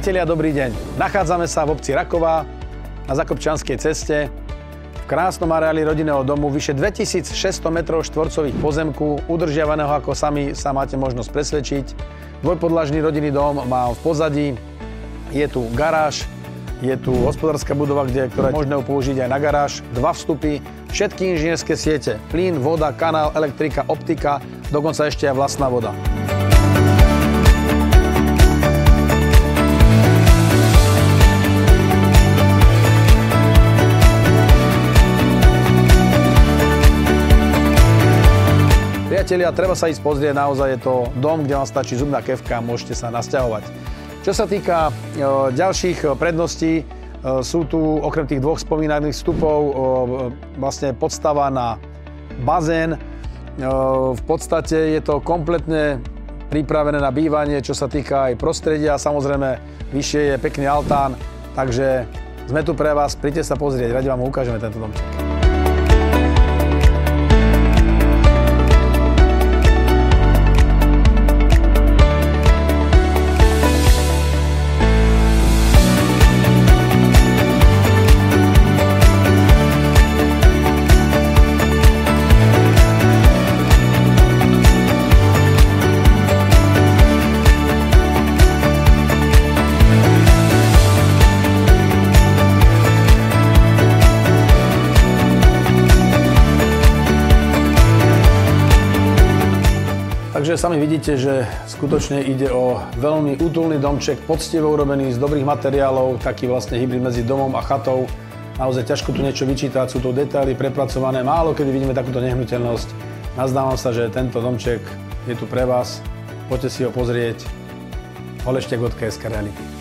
Priatelia, dobrý deň. Nachádzame sa v obci Raková na Zakopčianskej ceste v krásnom areáli rodinného domu, vyše 2600 m2 pozemku, udržiavaného, ako sami sa máte možnosť presvedčiť. Dvojpodlažný rodinný dom má v pozadí, je tu garáž, je tu hospodárska budova, ktorá je možné použiť aj na garáž, 2 vstupy, všetky inžinierské siete, plyn, voda, kanál, elektrika, optika, dokonca ešte aj vlastná voda. Priatelia, treba sa ísť pozrieť, naozaj je to dom, kde vám stačí zubná kefka a môžete sa nasťahovať. Čo sa týka ďalších predností, sú tu okrem tých 2 spomínaných vstupov vlastne podstava na bazén. V podstate je to kompletne pripravené na bývanie, čo sa týka aj prostredia. Samozrejme, vyššie je pekný altán, takže sme tu pre vás, príďte sa pozrieť, radi vám ukážeme tento domček. Takže sami vidíte, že skutočne ide o veľmi útulný domček, poctivo urobený z dobrých materiálov, taký vlastne hybrid medzi domom a chatou. Naozaj ťažko tu niečo vyčítať, sú tu detaily prepracované, málo kedy vidíme takúto nehnuteľnosť. Nazdávam sa, že tento domček je tu pre vás, poďte si ho pozrieť. Oleštek od KSK Reality.